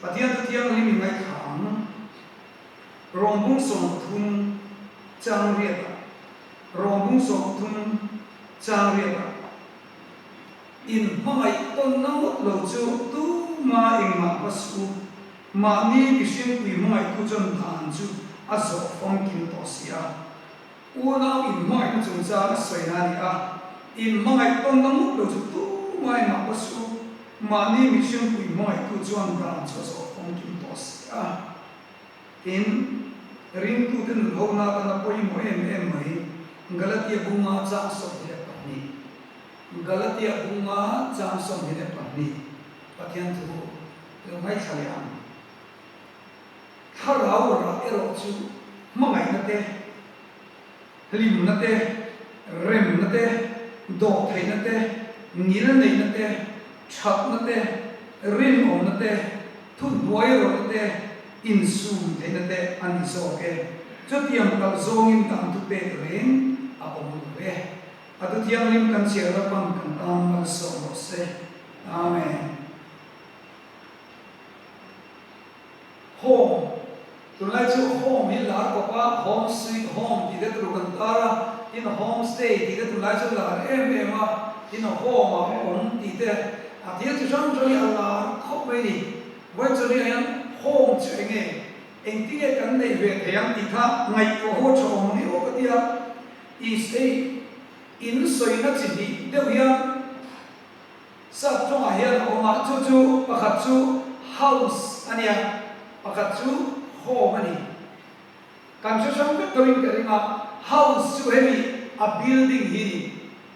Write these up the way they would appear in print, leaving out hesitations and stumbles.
Pathian tu tiang lim ngai kham rombung som thun chang riata rombung som thun chang riata in mai ton nang lo chu tu ma ing ma pasu ma ni kishin pi mai ku jon than chu azo phong kim to sia una in mai na chung cha soi na ni a in mai ton nang lo chu tu mai ma pasu ma ni mi shin pi mai ku jon than chu azo phong kim to sia in ring tu den ho na ta na poi mo em mai Galatia bunga cha so de pani Galatia bunga cha so de pani pathian tu lo mai chaliam tharau ra ero chu mangai na te lim na te rem na te do thai na te ngil nei na te chap na te rin om na te thun boy ro na te in sum thai na te an so ke chutiam kal zongin tam tu pe ren apom ve atu tiang lim kan sia ra pam kan tam mal so se amen home tu lai chu home hi lar ko pa home sweet home ti de tu kan tara in home stay ti de tu lai chu lar em ma in home ma home ti de a ti chu sang chu ya lar khop mai ni wa chu ni an home chu nge eng ti ge kan nei ve thayam ti kha ngai ko ho chom ni o ka tia is a in soi na chi di de wi sa chong a hian o ma chu chu pakhat chu house ania pakhat chu home ani kan chu sang ka toin ka ringa house chu hemi a building hi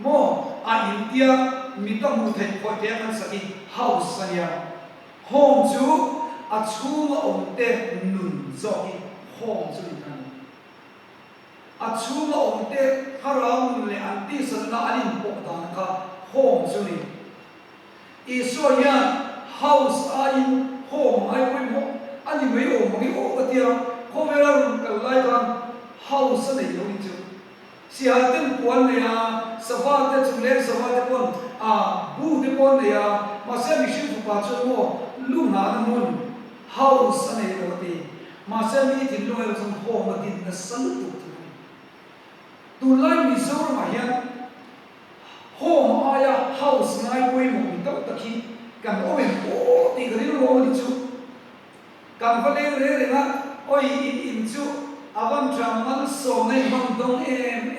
mo a india mi ta mu the ko te kan sa ki house ania home chu a chung om te nun zo ki home chu ni kan a chung om te harang le an ti san na anin po dan ka home chu ni iso ya house a in home ai poi mo ani mai o mo ki o ka tia ko vera rum ka lai kan house nei lo ni chu si ha ten pon ne ya sawa te chu le sawa te pon a bu te pon ne ya ma se mi shin fu pa chu mo lu na na mun house ane lo ti ma se mi tin lo el chung home tin na san tu lai mi so ma hian home aya house ngai poi mo mi ta ta ki kan o men o ti gari lo ni chu kan fa le re na oi in chu avam tram man so nei bang dong em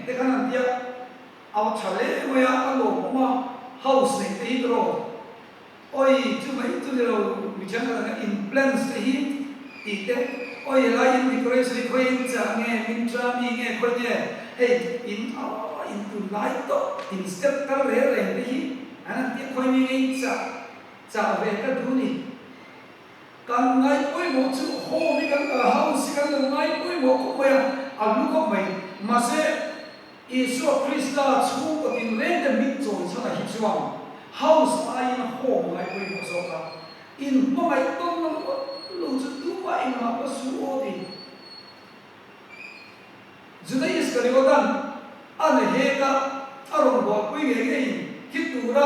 te kan dia aw chale mo ya alo ma house nei te hidro oi chu mai chu le mi chang na in plans te hi ti te oi la in decoration ko in cha nge min tra mi nge ko ne hey in tu lai to in step ka re te hi an ti ko mi nge cha ve ka du ni kan ngai koi mo chu ho mi kan house kan ngai koi mo ko ya alu ko mai ma se iso krista chu ko tin le de mi cho cha hi chuang house ai in home ngai koi mo so ka in mo mai to no lu chu tu ma in ma pa su o di judai is ka ri dan ane he ka arong bo koi nge nge ki tu ra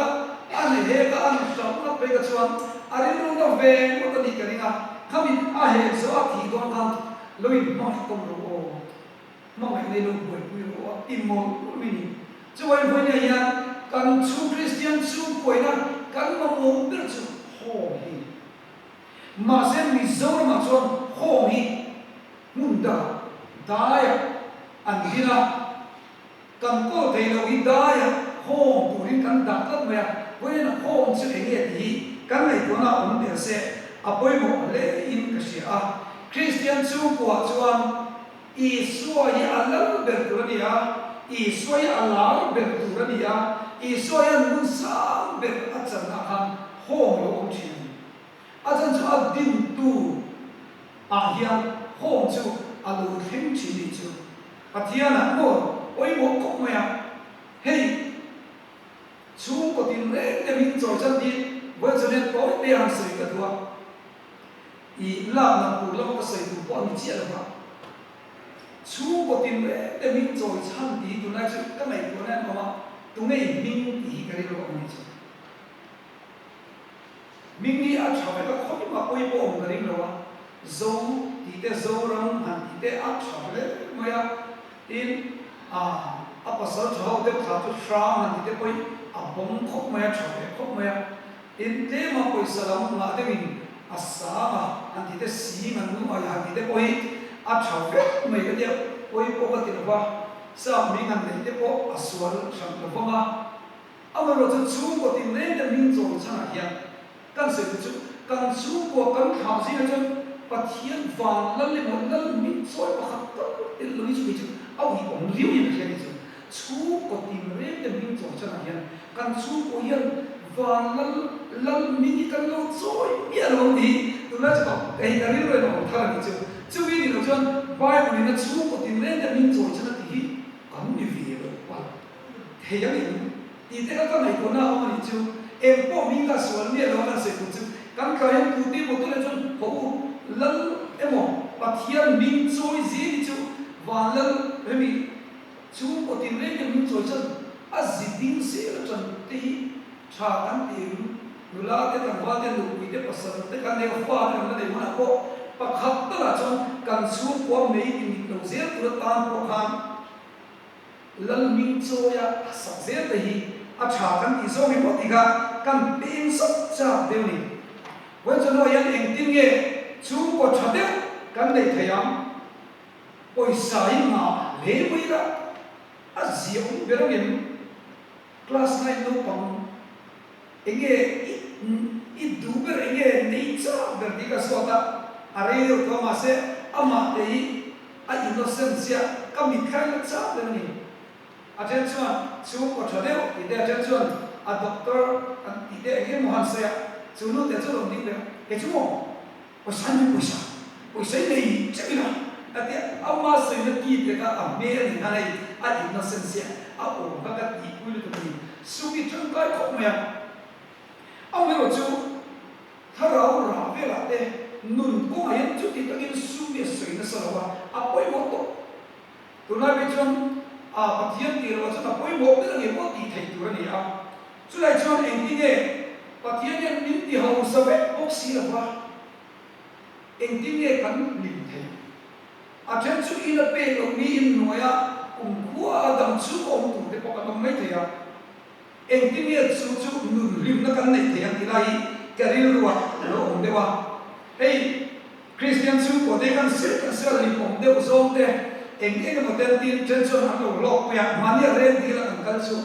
ane he ka an sa na pe ka chuan ari lu no ve mo ta ni ka ringa khami a he so a thi don kan loi mo tom ro o mo mai le lu boi pu ro im mo mi ni chu wai voi ne ya kan chu christian chu koi na kan mo mo de chu ho hi ma se mi zo ma chon ho hi mun da ya an hina kan ko thei lo hi da ya ho tu rin kan da ka me voi na ho chu e nge hi kan nei ko na om de se apoi mo le in ka sia christian chu ko chuan i so ya alam ber tu ni ya i so ya alam ber tu ni ya i so ya mun sa ber a chan na han ho lo om chin a chan chu a din tu a hian ho chu a lu thim chi ni chu pathiana mo oi mo ko mo ya hey chu ko tin le de min choi chan di với cho nên có cái hàng sợi cái thua, ý làm là cụ làm cái sợi thủ bọn mình chia được mà, chú có tiền đấy, để mình rồi chăn tí tụi này chứ cái này tụi này mà tụi này mình tí cái này là bọn mình chứ, mình đi ăn cháo cái không biết mà ôi bộ ông cái đâu à dâu thì cái dâu rong hẳn thì cái ăn cháo cái mà ya in apa sal cháo cái tháo cho sáng hẳn thì cái ôi bông khóc mà cháo cái khóc mà in thế mà ôi salam mà cái mình asa mà hẳn thì cái xí mà nu mà hẳn thì cái ôi ăn cháo cái mà cái gì ôi bộ cái gì đó sao mình ăn cái bộ asual sang cái bộ mà ông nói rằng chú của tìm lên để mình做成哪样，干谁不就干chú của干考试那种把天放那里么那民做不好的，那里就就奥义往六年前的就chú của tìm lên để mình做成哪样，干chú của yên và那民干老做别的问题，都那就讲哎那里来了他那里就一点那种外国人的chú của tìm lên để mình做成哪地，咁就别了哇，係有啲。thì thế các này của nó ông ấy chú em có mình cả số liệu đó là sẽ cũng chú các cái em cụ thể một cái là chú hậu lần em mà thiên mình trôi gì đi chú và lần em bị chú có tiền lấy cái mình trôi chân gì tin sẽ là chân thì trả tăng tiền người la cái thằng hoa cái lục bị cái bớt sớm cái này hoa cái này mà có và khắp tất là trong càng chú qua mấy cái mình đầu giết của tan của hàng lần mình trôi ya sắp giết thì cha kan ti so mi mo ti ga kan pin sok cha de ni wen cho no yan eng tin nge chu ko cha de kan nei thayam oi sai ma le bui ra a ziong be rong class 9 no pang enge I du ber enge nei cha ber di ka so ta are yo to ma se ama te a innocencia ka mi khai na cha de ni attention chú có cho đấy thì attention doctor thì để cái món xe chú nó để cho đồng đi được cái chú có sáng như buổi sáng này chắc là thì ông mà xây nó kỹ để cả ở mê thì này innocence ông các cái gì cũng được thì suy nghĩ trong cái không mẹ ông ấy bảo chú thà rau rau về lại đây nụn có ai chú thì tất nhiên suy nghĩ xây nó sao là quay một tổ tụi nó bây giờ bắt hiện thì là chúng ta quay bộ cái này có tí thành tựu này chú lại cho anh đi nghe bắt hiện nhân mình thì hậu sao vậy bốc xí là qua anh đi nghe cắn mình thấy chân chú in là bê ông mi in nói cùng qua đằng chú ông tụ để bọc đằng mấy thế anh đi nghe chú nửa lim nó cắn này thế anh thì lại cái điều rồi nó ông đấy wa hey Christian chú có thể cắn sữa lim ông đấy ozong đấy anh ấy mà tên tin chân chân hắn đầu lọc bẹt mà nhớ lên thì là cần chú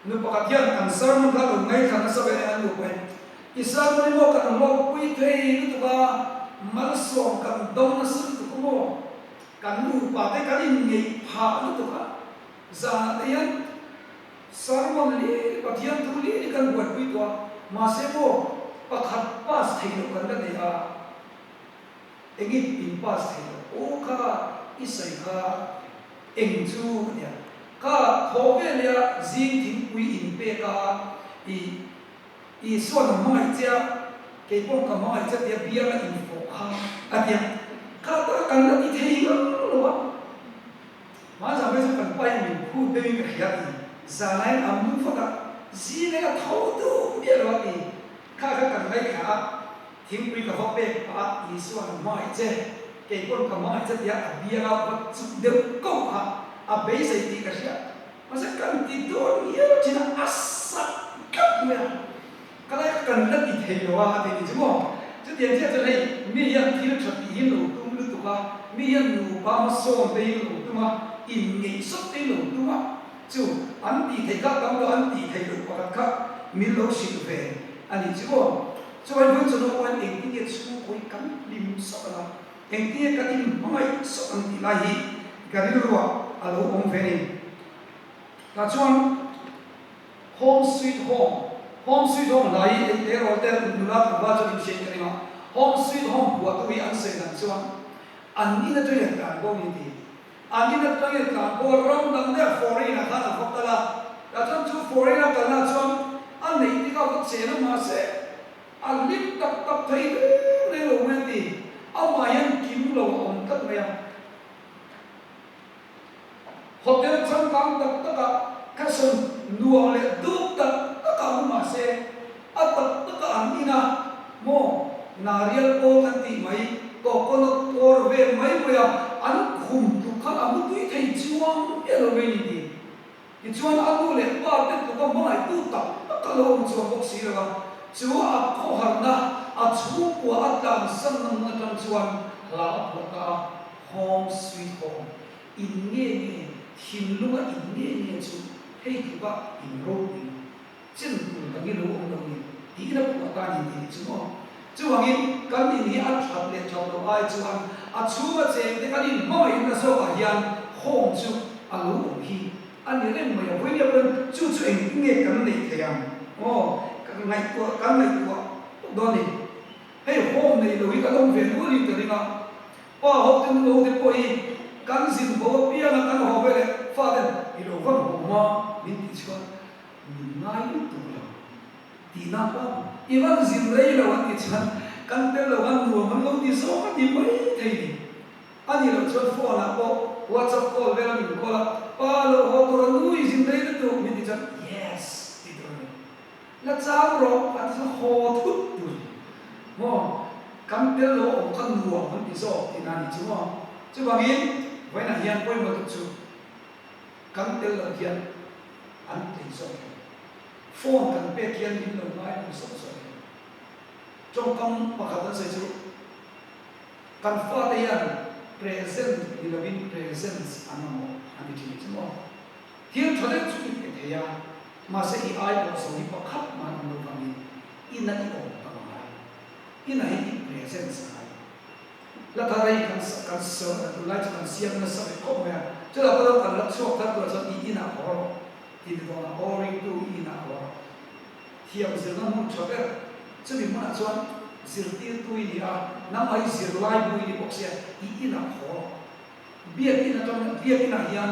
nếu bác thiên cần sớm nó được ngay thằng nó sẽ về ăn được quen Islam này mua cần lọc quý thế nó tụi mà sòng cần đông nó sưng tụi mua cần đủ bà cái cái gì hạ nó tụi giờ đây anh sớm mà lý bác thiên tụi lý cần quật quý tụi mà sẽ mua bác hạt pass thấy được cần cái này anh ấy pin pass thấy được ô cả isai ka engchu nia ka thovelia jing thing pui in pe ka I suan mai cha ke pon ka mai cha tia bia la in fo kha atia ka ta kan la ti thei lo wa ma za me sa kan pai min khu de ni khia ni za lai am nu fa ka ji ne ka thau tu bia lo ni ka kan lai kha thing pui ka ho pe pa I suan mai cha cái con cầm máu chất giá bia ra vật được công hạ bây giờ thì cái gì mà sẽ cần thì tôi nghĩ chỉ là asa cấp mà cái này cần rất ít hay đó thì chứ không chứ tiền chứ cho này mi ăn thì nó thật ý nụ tung lư tụ ba mi ăn nụ ba mà xôn đây nụ tung mà in nghệ xuất đây nụ tung mà chứ ăn thì thầy các đám đó ăn thì thầy được và các mi lâu xịt về anh chứ không cho anh vẫn cho nó quan điểm cái việc su cuối cắn lim sợ là anh kia cái gì mà sợ anh thì lại cái điều đó alo ông về đi là chọn home sweet home lại để rồi để người ta cũng vào cho mình xem cái này home sweet home của tôi ăn sẽ là chọn anh đi nó chơi cái bao nhiêu thì anh đi nó chơi cái bao rong đằng đấy foreign là khá là phức tạp là chọn chú foreign là cái là chọn anh này thì có cái chế nó mà sẽ anh lip tập thấy đấy rồi men thì ông mà anh kiếm lâu ông tất mày hotel trong tăng tất cả các sân nuông lệ đúc tất cả ông mà sẽ tất cả anh đi na mo narial o kan ti mai coconut or ve mai ko ya an khum tu kha amu tu thei chuang elomeni ti ki chuan alu le pa te tu ka mai tu ta ka lo mu chuan bok si ra chu a ko har na a chu ko a tang san nang na tang chuan la ko ka home sweet home in nge nge him lu a in nge nge chu hei tu ba in ro ni chen tu ka ni lo om lo ni ti na ko ta ni ni chu mo chu wangin kan ni a that le chau lo ai chuan a chu ma che te kan ni mo in na so ka hian home chu a lo om hi anh nhớ đến mày với nhau bên chú chuyện nghe cái này thì làm cái này của đó này hay hôm này rồi cái ông về núi đi từ đi nào học tiếng lâu thì coi cái gì bộ bia là cái học về phát đến thì đâu có học mà mình chỉ có mình ngay lúc tuổi là thì nào có even gì đấy là vấn đề chẳng căn tên là vấn đề mà lâu thì số cái gì mấy thì anh nhớ là cho phone là có WhatsApp call về là mình có là Palo hotor nui zindai na tu miti chan yes itu la chawro at sa hot tu mo kam tel lo om kan nuwa man iso tinani chumo chu bangin vai na hian poi mo tu chu kam tel lo hian an ti so phone kan pe hian din lo mai ni so trong kam pakatan sa chu kan fa te yan present ilabin presence anamo anh chị biết không? Thiên cho đến chút ít thế à, mà sẽ ai cũng sống đi bao khắp mà nó vào đi, in là ổn tao nói, in là hết presence này, là ta đây cần sợ là tụi lại cần xem nó sẽ không mẹ, chứ là bắt đầu cần lật xuống thắt rồi cho in là khó, thì đó là oring to in là khó, thì ông sẽ nó muốn cho cái, chứ vì mà cho sự tiêu tui đi à, nắm ai sự lai bui đi bốc xe, in là khó. Biết in là trong biết in là hiền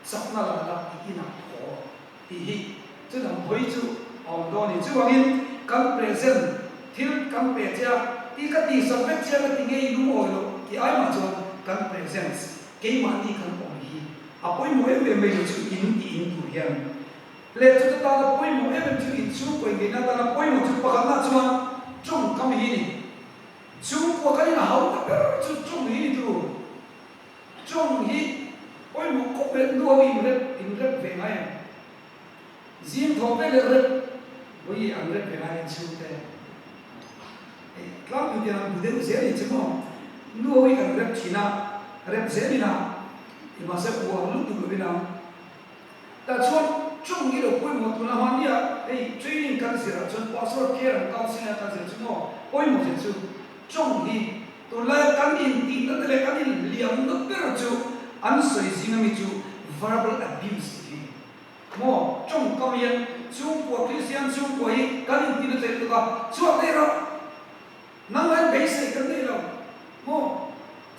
sắp na là in là khó thì hi chứ là mấy chú ông đó thì chú anh cầm present thiếu cầm bề cha đi cái gì sắp hết cha cái nghe đúng rồi rồi thì ai mà cho cầm present cái mà đi cầm ông hi à bôi mỗi em mình chú in tu hiền lệ chú ta là bôi mỗi em chú in chú quên cái nào ta là bôi mỗi chú bắt na chú mà trong cầm hi này chú có cái nào hậu chú trong hi tu trong hi ôi một cốc bên đua in rất về ngay riêng thọ về rất với anh rất về ngay chịu thế làm như thế nào cũng dễ thì chứ không đua với anh rất chỉ nào rất dễ đi nào thì mà sẽ uống lúc từ bên nào ta chọn trong cái đầu ôi một tuần nào hoàn nhá ấy training cần gì là chọn passport care là cao sinh là cần gì chứ không ôi một chuyện chứ trong hi tôi lại cần in tin đó lại cần in liam nó biết rồi chứ anh soi gì mà chú verbal abuse thì mo trong công viên chú của Christian chú của ấy cần in tin đó lại được chú ở đây rồi năng lực basic cái này rồi mo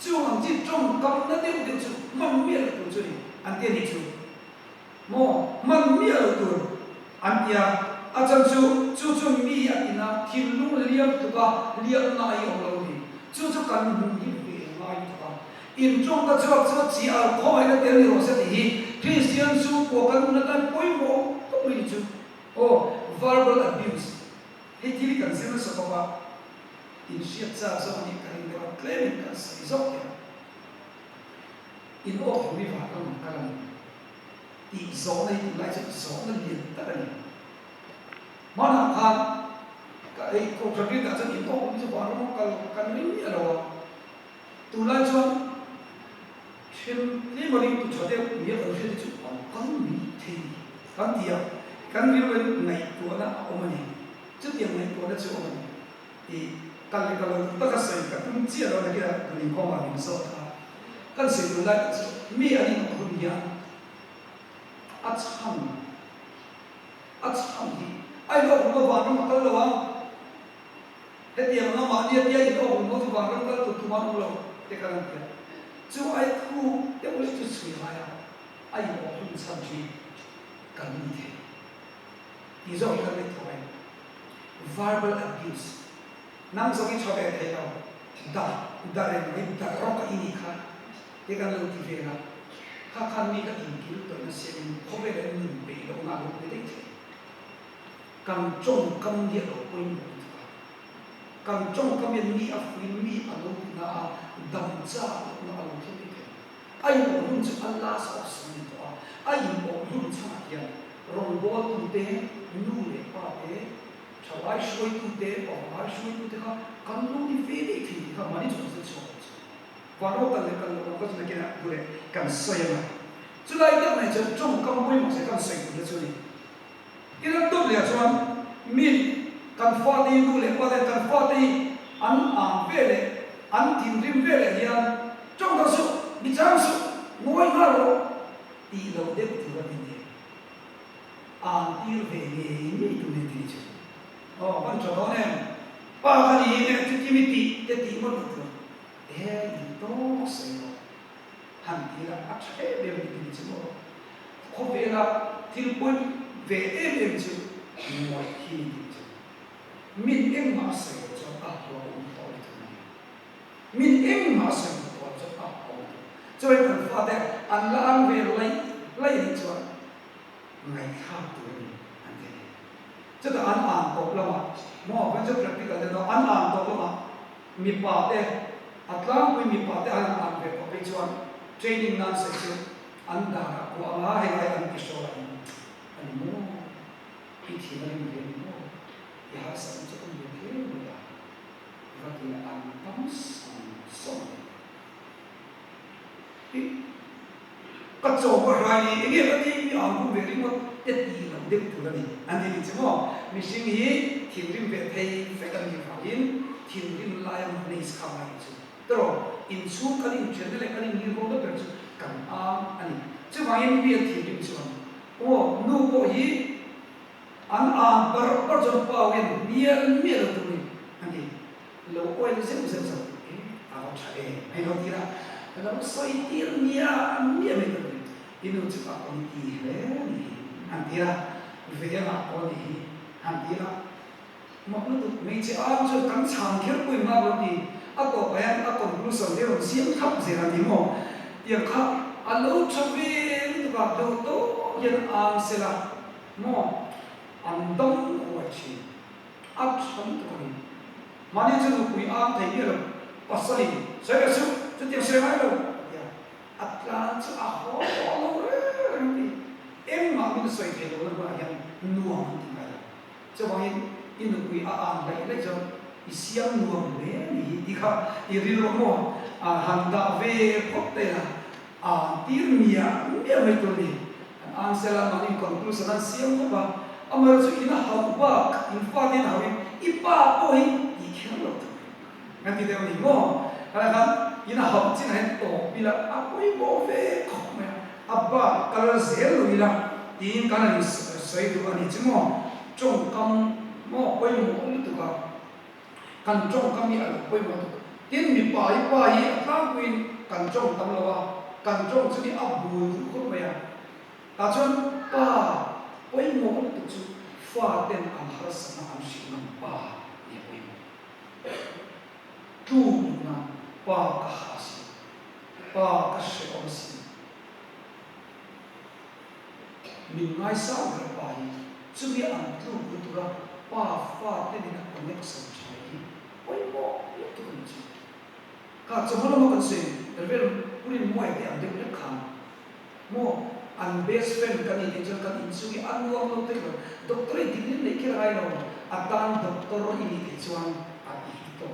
chú hàng chỉ trong công nó đều được chú mong miệt được chú anh tiên đi chú mo mong miệt được anh tia anh chân chú mi anh na thiên lung liam được liam na yêu lâu đi chú cần hùng đi về ngay được in trong các chỗ chỉ ở khó hay là tiền nhiều sẽ thì Christian chú của các người ta bôi mồ có bị chú verbal abuse hay thì cần xem nó sao ba in siết ra sao thì cái này là claiming cái gì đó in ô thì phải không cái này thì gió này lại chỉ gió nó liền tất cả này mà nào khác cái câu chuyện đó cho in ô cũng chỉ bảo nó cái mình như là tu lại cho thêm thế mà đi tu cho theo nghĩa ở trên chỗ con mình thì con tiệt con biết bên này của nó ông mình trước tiên này của nó chỗ mình thì cái tất cả sự cái cũng chia đó là cái mình không mà mình sợ cái sự tu lại mi anh em không hiểu ắt hăng thì ai đó cũng có vào trong cái lâu thế thì nó mà đi đi thì ông nó vào trong cái tụi nó lâu thế cái này chú ai thu để tôi chú suy nghĩ ai có không sao chứ cần như thế ví dụ như cái thôi verbal abuse nắm giống như cho bé thấy đâu đã đến cái đã có cái ý khác cái cái lâu thì về là khác khăn mi cái ý kiến tôi nó sẽ không phải là nhìn bị đâu nào cũng biết thế cầm trông cầm địa ở quên một kan trong kami ni afin mi along na damcha na along kami ai mo lun chu Allah sa sini to ai mo lun cha ya rong bo tu te nu le pa te chawai shoi tu te o mai shoi tu te kan lu ni fe de thi ka mani chu sa chu wa ro ta le kan lo ko chu ke na pure kan so ya ma chu lai ta mai chu trong kam boi mo se kan sai tu le chu ni ina to le chuan min kan fa ti nu le pa le kan fa ti an ve le an tin rim ve le hian trong da su bi chang su ngoi ha ro ti lo de tu ra ni an ti ve le ni tu ne ti chu ban cho đó nè ba cái gì nè chú chỉ biết tí mất được rồi để to sẽ hành thì là ắt sẽ đem đi chứ mà không phải là thiên quân về em đem chứ mọi khi chứ mình em mà sẽ cho các họ cũng tốt được mình em mà sẽ tốt cho các họ cho nên cần phải để anh là anh về lấy đi cho ngày khác tuổi cho nên anh tốt lắm mà vẫn chưa practical để nó anh tốt lắm mi pa te atlang kui mi pa te an về có cái chuan training nan sẽ chứ anh đã qua lá hay là anh kisho anh mua cái gì đó mình làm mua thì họ sẽ cho con việc thế rồi và thì anh tắm xong thì các chỗ của hai anh ấy là đi mi ăn cũng về đi mà ít gì là được tu đi anh đi chứ mà mình suy nghĩ thiên rim về thầy phải cần nhiều phản ứng thiên rim lại mà nên sao lại chứ rồi in su cái in chuyện đấy cái in nhiều hơn đó chứ cảm anh chứ mà em biết thiên rim chứ mà nu có gì anh bớt cho bao nhiêu miên miên là tụi mình anh đi lâu quay nó sẽ chạy hay nó đi ra nó xoay tiền miên miên mình inu chứ mà còn gì hết anh đi ra về mà còn gì anh đi ra mà nó tụi mình chỉ ăn cho cắn chàng khép quỳ mà rồi thì ako bayan ako lu sầm đều xiêm khắp gì là gì mà tiền khắp anh lâu cho về nó gặp đâu đâu yên an sẽ là mà anh đông của chị áp sống tụi mình mà nên cho quỳ an thấy như là bác sĩ sẽ là sức cho tiền xe máy đâu Atlan cho ako lâu rồi em mà mình xoay thay đổi là hiện nuông thì phải cho bằng in được quý lấy cho isiam nuông đấy thì khác thì ri lo mo hàng đạo về quốc tế là tiếng mía mấy tuổi đi anh sẽ làm anh conclusion anh siam nó ba ông ấy cho in học ba in phát in học in ba ôi đi khéo lắm ngay từ đầu đi mo cái là ina học chính hành tổ vì là ôi bố về không mà abba cái dễ rồi là tin cái này xây được anh chứ mà trong cam mà ôi mồ lúc đó cần trong cam gì ở ôi mồ tin mi pa yi ta quên cần trong tâm lo cần trong chứ đi áp bùi không mà ta chọn pa ôi mồ lúc đó chứ pha tên anh har sana anh xin nam pa ni ôi mồ tu na pa kahasi pa kasheomsi mình ngay sau cái bài chứ biết ăn tu của tôi pa pha tên là connection chạy ôi bộ lúc tôi cũng chỉ cả trong hôm đó con xem để về 우리 뭐에 대한 되게 강 뭐 an best friend kan ini jeng kan insugi an uang lo teko dokter ini nih kira ayo atan dokter ini kecuan ati itu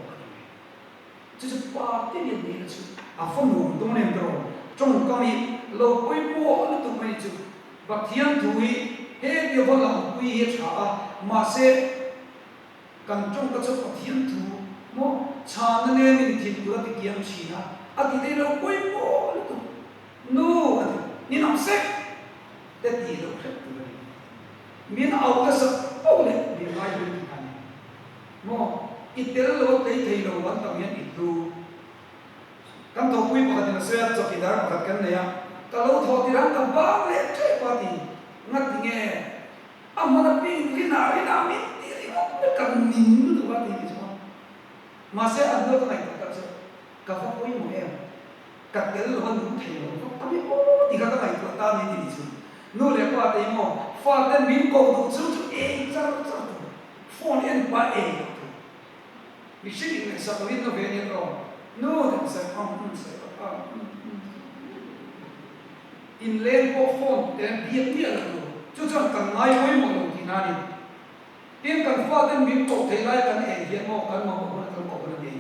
jadi pasti dia nih tu apa mau dong nih bro trong kami lo koi mo lo tu mai tu bagian tui he dia bolang kui he cha mase kan trong ka chu bagian tu mo cha ne min tin ku ti kiam china ati dei lo koi mo lo tu no ni nam se để đi đâu hết rồi miền Âu cái sự ô lệ miền Tây bên này mà ít tiền lâu thấy lâu vẫn tầm hiện ít tu cam thọ quý bậc thì là sẽ cho kỳ đá bậc cái này à cái lâu thọ thì đang cầm bao lệ chơi qua thì ngắt thì nghe mà nó pin cái nào mình thì không biết cầm nín được qua thì cái gì mà sẽ ăn được cái này cái pháp quý một em cắt tiền lâu vẫn đúng thầy lâu tao biết ô thì cái này của tao như thế gì nô lệ qua đây mà phát đến miếng cầu thủ chú chú ê ra phone en ba ê mixing in sa kawin no venue ro no then sa in len po phone then biat ni ala chu chon kan ngai hoi mo lo kinani tin kan fa den min ko thei lai kan e hian mo kan mo ko kan ko na ni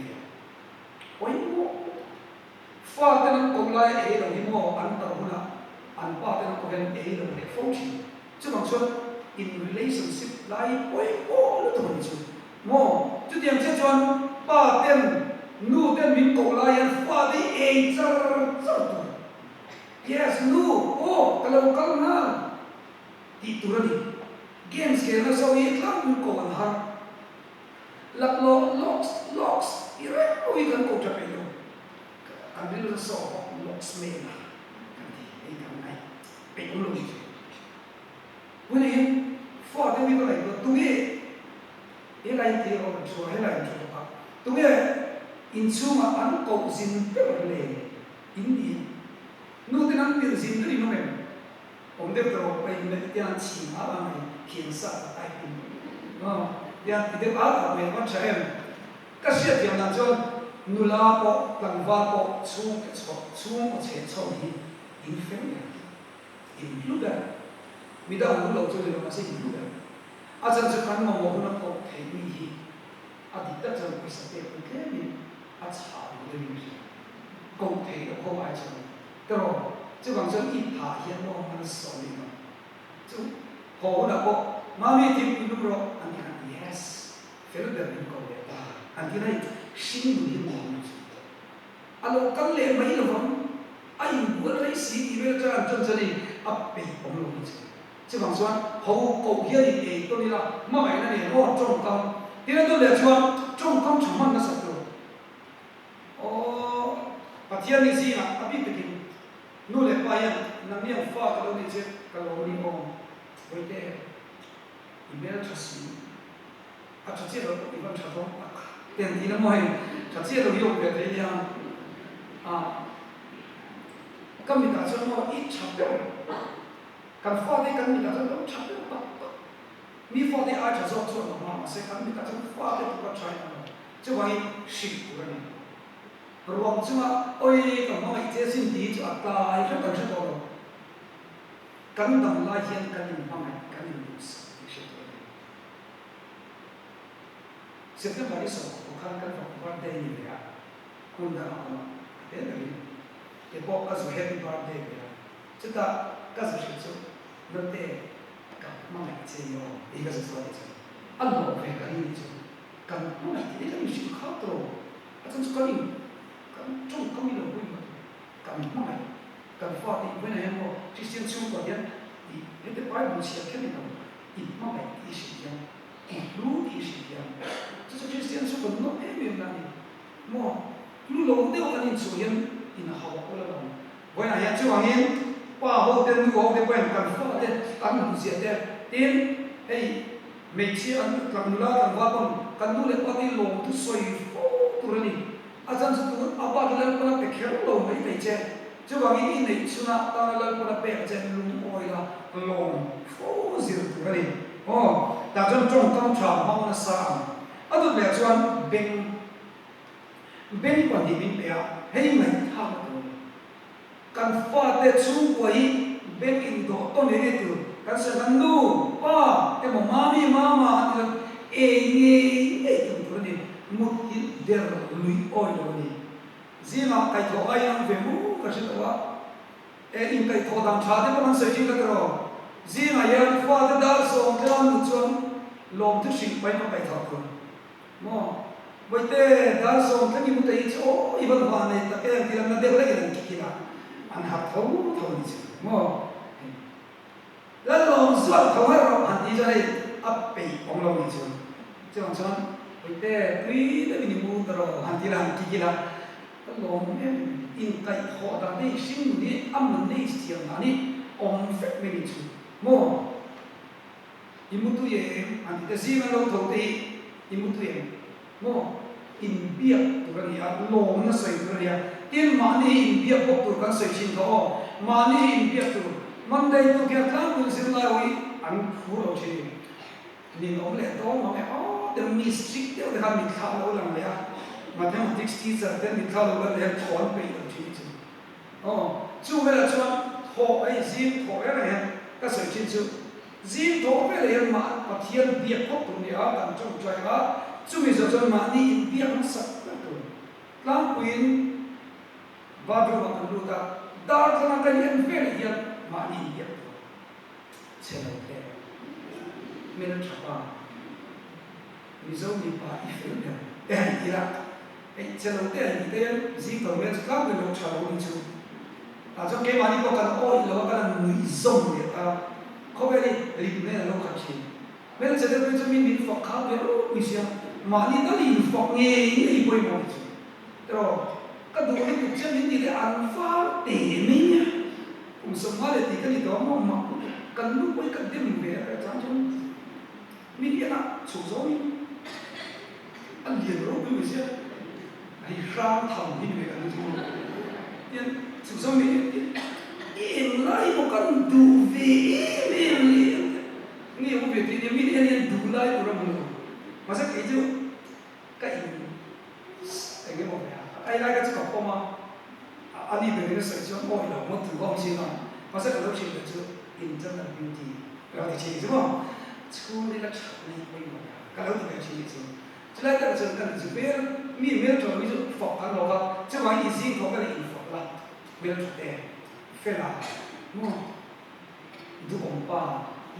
oi mo fa den ko lai e lo ni mo an ta huna an pa den ko hen e lo ne fo chi chu bang chuan in relationship lai oi mo lo to ni chu mo chu tiam che chuan pa den nu den min ko lai an fa di e char char yes nu o kalau kal na di turani games ke na so ye klam ko an har lak lo locks ire o i kan ko ta pe lo kan bil so locks me na kan di ei kan nai pe lo ji when him for the we like to ye e lai ti ro so he lai to pa to ye in suma an ko sin pe le in di nu te nang pil sin ri no me om de pro pa in le tian chi ma ba mai kien sa ai pin no ya ti de ba ta me wa cha em ka sia tiam na chon nu la po tang va po chu ke chu mo che cho hi in fe in lugar mi da u lo chu le ma se in lugar a chan chu kan mo mo na ko thei mi hi a di ta chan ko sa te ko ke mi a cha de mi ko thei ko ai cha pero chứ bằng chân ít thả hiện nó ăn sầu đi mà chứ hồ là có mà mi tìm đúng rồi anh thì yes phải là mình có để ta anh thì này xin mình đi mòn alo cắn lên mấy là vẫn anh muốn lấy xí thì bây giờ anh chân chân đi ấp bị bóng luôn chứ bằng chân hồ cầu kia thì tôi đi là mà vậy này nó trong tâm thì nó tôi để cho trong tâm chẳng mang nó sạch rồi ô và thiên thì gì là biết được nu le pa yan nam yang fa ka lo ni che ka lo ni o oi te email cha si a cha che lo i ban cha thong ten ti na mo hai cha che lo yo pe te ya a kam mi ta cha mo i cha pe kan fa de kan mi ta cha lo cha pe pa mi fa de a cha zo zo ma se kan mi ta cha fa de pa cha na che wa i shi ku ni rong chunga oi ka mai che sin di chu atai ka kan cha to kan dam la hian kan in mai kan in bus she to September is ko kan kan fa birthday ni ya kun da ma te ni te po ka so happy birthday ya chuta ka so shi chu no te ka mai che yo i ka so so ni chu allo ve ka ni chu kan mai te ka ni shi ka to a chun chu ka ni trong khôngมีหลงvui mà cảm mãi cảm phật thì với này em có Christian chung của điên thì những cái bài một chiếc cái này nó ít mãi ít sự kiện ít lú ít sự kiện cho cho Christian chung của nó em em là gì mà lú lâu đều anh em số hiện thì nó học có là đâu với này em chưa bằng em qua hậu tiên lú hậu tiên quen cảm phật tiên cảm hữu diện tiên tiên hey mấy chiếc anh cảm la cảm va con lú lên qua tiên lâu tu soi phô tu rồi a chan chu tu apa tu len kona pe khel lo mai pe che chu wa ngi nei chuna ta len kona pe che lung oi la long fo zir tu ri o ta chan chong kam cha ma na sa a tu le chuan ben kon di bin pe a hei mai tha ko kan fa te chu ko hi ben in do to ne ni tu kan sa nan du pa te mo mami mama an e ni tu ni một cái der lui oi lo ni zima kai tho ai ang ve mu ka se tawa e in kai tho dam cha de man se jing ka ro zima ya fa de dal so tlan nu chon lom thu sing pai no kai tho ko mo boi te dal so ka ni mu te cho i ban wa ne ta ke ti na de le ke ki na an ha tho ni chi mo la lom so tho ha ro han ti ja ne ap pe ong lo ni chu chong chon Ite tui da bini mu daro hantiran kikila long in kai ho da nei sim ni am nei stiang ani om fek me ni chu mo imutu ye anti da zima lo tho te imutu ye mo in bia tu ran ya long na sai tu ya tin ma ni in bia pok tu kan sai chin tho ma ni in bia tu man dai tu kya tlang tu sin la wi an khu lo chi ni om le to ma me the mystic the ha mi kha lo lang le mathematics teacher then mi kha lo le thon pe lo chi chi chu ve la chuan ho ai zin ho ya ne ka sai chin chu zin tho ve le ma pathian bia ko tu ni a kan chung chai ga chu mi zo chon ma ni bia ma sak ka tu lang queen ba du ma kan lu ta dar kana kan yen ve le ya ma ni bia che lo te me na chapa mi zo mi pa I fe ne ira che lo te ni te zin tho ve ka me lo cha lo ni chu cho cái mà đi có cần ôi là có cần người dùng để ta có vẻ đi rìm nên là nó khác gì bây giờ tôi cho mình phật khá về ôi xia mà đi tới rìm phật nghe đi bồi bồi rồi cái đồ cái cuộc chơi mình đi để ăn phá để mình nhá cũng sống hóa để thì cái gì đó mà cần lúc với cần thêm về cái trang trong mình đi ăn chủ số mình ăn liền rồi ôi xia hay sang thầm đi về cái gì đó chủ số mình em lại một con đủ về em liền nghe một việc thì mình em đủ lại của mình mà sao cái chứ cái một ai lại cái chỗ mà anh đi về cái sự sống mọi lòng một thứ không xin nào mà sao cái lúc xin được chứ internal beauty rồi thì chỉ đúng không chú đi là chọn đi quên mà cái lúc thì chỉ cho nên cái chuyện cần chỉ biết mình cho ví dụ phật ăn rồi chứ mà ý gì không cái gì phật là biết thế phải là mua đủ ông bà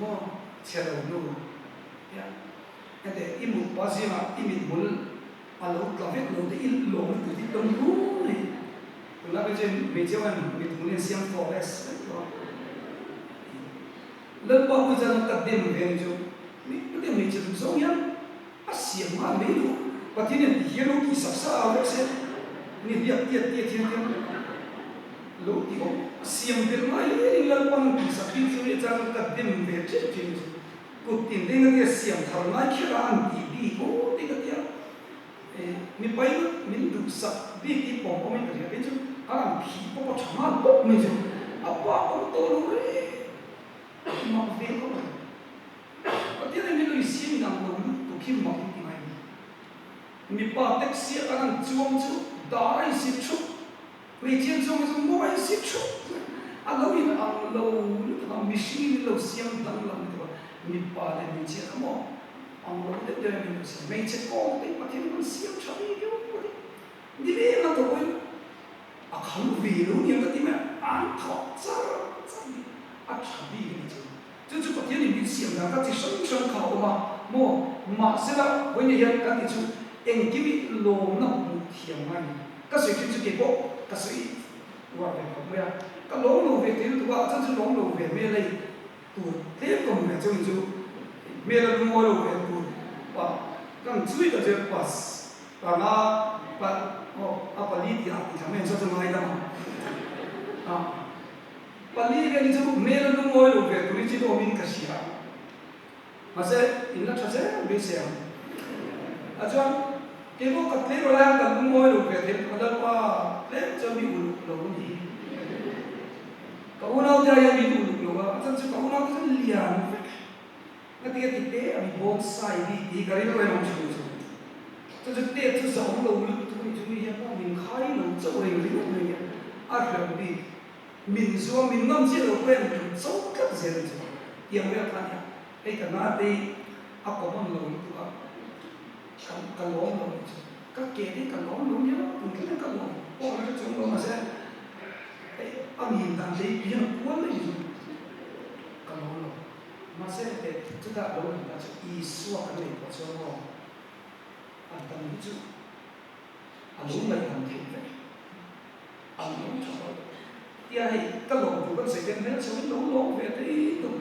mua xe đầu nô ya cái đấy im một bao nhiêu mà im một bốn à lâu cả việc lâu thì im lâu thì thì đông đủ này rồi là bây giờ mấy chỗ anh mấy thằng này xem forest lần bao bây giờ nó cắt đêm về rồi mấy mấy chỗ giống nhau à xem mà mấy đồ và thế này hiểu cái sắp sao vậy xemนี่เรียกเตี้ยรู้ที่ว่าเสียงเดินมาเรื่องวันที่สักทีช่วยจะตัดเดินเวทจริงๆกูติดเรื่องนี้เสียงทำนายแค่ร้านดีโอ้ที่ก็เดียวมีไปมีดูสักดีที่ผมก็ไม่เคยเป็นจุดการผีพวกชาวบ้านพวกนี้จุดอาบ้าพวกตัวรู้เลยมาเวทก็ไม่ก็ที่นั่นมีดูเสียงดังลงตัวขี้มาที่ไหนมีป้าเต็กเสียการจ้วงจุดได้สิชุดไม่เชื่อจงจะมั่วสิชุดเราอินเราเราไม่ใช่เราเสียงดังเราตัวมีป้าเลยไม่เชื่อขโมยเราเดินไม่เชื่อไม่เชื่อก็ไม่ปฏิบัติเสียงชาวนี้เดียวดีเลยนะตัวเองเขาวิรุณยังก็ที่แม่อ่านถอดซะชาวนี้นี่จุดปฏิบัติมีเสียงดังก็ที่ช่างเขามาเสร็จแล้ววันนี้ยังกันที่จุดเองที่มีลมน้ำเทียมมันก็สิ่งที่จะเก็บพวกก็สิ่งว่าเป็นของเมื่อก็หลงหลงเวทีตัวฉันจะหลงหลงเวทเมื่อไรตัวเทียบกับเมื่อจงจูเมื่อเราหลงหลงเวทตัวว่ากันช่วยกันจะปัสปานาปาอาปาลีที่อาที่ทำให้ฉันจะไม่ได้มาปาลีเรื่องนี้จูเมื่อเราหลงหลงเวทตัวนี้จะโดนมินกัสยามาเสร็จอินนักชัดเจนเบสเซลอาจารย์เกี่ยวกับเรื่องอะไรกันมุ่งมั่นรู้เรื่องมันจะว่าเรื่องจะมีอุลุเรานี่เขาอุณาจะยังมีอุลุเราอาจารย์จะเขาอุณาจะเลี้ยงนั่นที่ที่เตะมีบอลไซด์ดีการีเราไม่รู้จุดจะเตะจะสองเราอุลุตัวนี้จะมีอย่างว่ามินขายเราจะอะไรอยู่ที่นั่นเนี่ยอะไรแบบนี้มินซัวมินน้ำเชี่ยวเราเป็นสองกับเสียงจุดยังไม่ทันเนี่ยไอ้ขนาดที่อากูมันเราตัวกันล้มลงก็เกลี่ยกันล้มลงเยอะมันก็ยังกันล้มพวกมันก็จงลงมาเสียอามีนดันเลยยังกวนเลยกันล้มลงมาเสียแต่จุดล้มมันจะอีสัวกันเลยพอจะว่าอันตั้งจุดอันล้มเลยทันทีเลยอันล้มชอบที่ไอ้กันล้มอยู่กันเสียกันเนี่ยชอบล้มเวทีตรง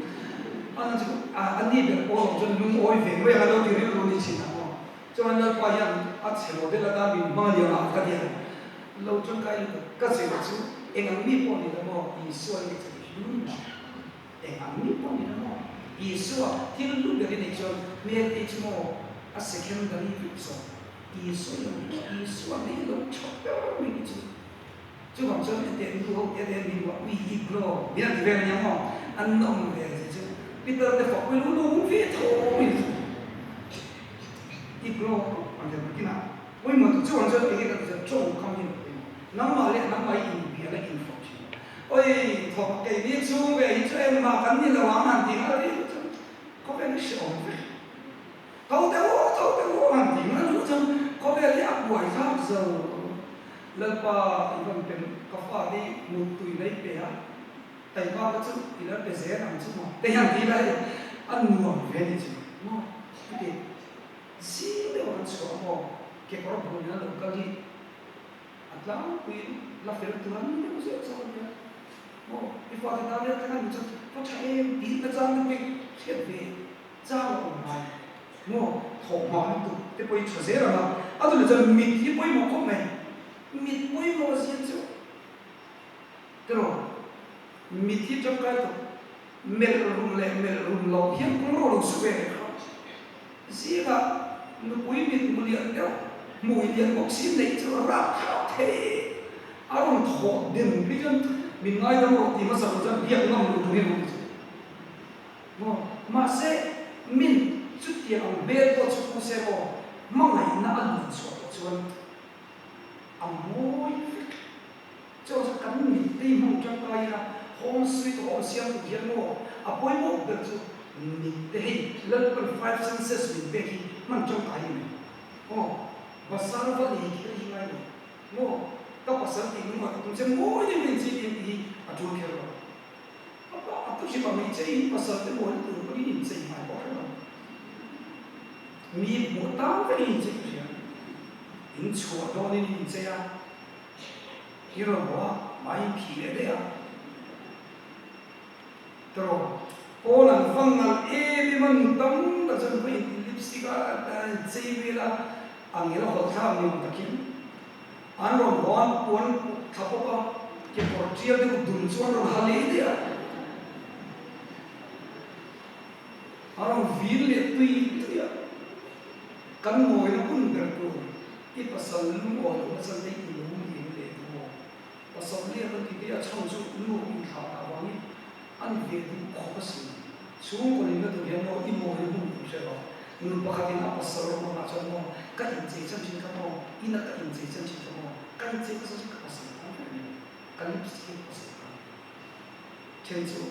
อันนั้นจุดอันนี้เป็นโอ้จนลุงโอ้ยเห็นเวลาเราที่เรียนรู้นี่ชินนะจนเราพยายามอัดเสียงเวลาตาบินมาเดียวกันเนี่ยเราจนกลายเป็นก็เสียงจุดเองอันนี้พอนี่แล้วบอกอีส่วนนี้จะยุ่งเองอันนี้พอนี่แล้วบอกอีส่วนที่เราดูเรื่องนี้จนเมื่อที่ชั่วโมงอัน secondary วิปโซอีส่วนนี้เราชอบเปล่าไม่จุดจุดของฉันเด็กรู้เด็กมีว่าวีอีกโลมีอะไรที่เป็นยังไงอันนั้นเลยจุดพี่เติร์ดจะบอกไม่รู้เวทโอ้ย iglo ang kina oi mo tu chuan chuan ege ka chong kham hin nam ma le nam mai in bi la in fo oi thok ke ni chu ve i chu em ma kan ni la wang han ti ha ri ko ve ni shong ve tao te wo han ti ma lu chang ko ve li ap wai sa zo la pa ibang pen ka fa ni mu tu nei pe ha tai ba ka chu i la pe ze nam chu mo te han ti la an nu ve ni chu mo ke si de wan so mo ke ko bo na lo ka ni atla ku la fer tu an ni mo se so ya mo i fa ta le ta kan chu ko cha em bi na chang ni ke ve cha lo mai mo tho ma tu te poi cha ze ra na a tu le cha mi ti poi mo ko mai mi poi mo si chu pero mi ti cha ka to mel rum lo hiam ko lo su ve si ka nu pui mi mu lian deu mu lian bok si nei chu ra kha the a ron tho den bi jan min ngai da mo ti ma sa jan biak ngam lu ni mo ma se min chu ti ang be ko chu ku se mo ma ngai na an so chuan ang moi cho sa kan mi ti mong chang kai na home sweet home siam ku hian mo a poi mo de chu ni te hi local 5 senses min be hi man chong kai ni oh basar va li ki hi ngai mo ta pasal ti mo ta tum mo ni min chi ni a chu ke ro apa atu si ba mi chei pasal te mo tu ko ni chei mai bo ro mi mo ta ve ni chei ya in chu do ni ni chei ya hi ro wa mai phi le de ya tro Polan fangal ebi man tam da jan ko lipstick a chei vela angela hol tham ni takin an ron wan pon thapoka ke portria de dun chuan ron hale dia aron vil le tui dia kan moi na kun der ko ti pasal lu o pasal dei lu ni le mo pasal le ko ti dia chang chu lu in kha ta wa ni an ve di ko pasal chung ko ni na tu hian mo i mo ni hum tu se ba nu pa kha tin a pasal ro ma cha mo ka in che chang chin ka mo ina ka in che chang chin ka mo ka in che ka sa ka pasal ka ni psi ka pasal ka chen chu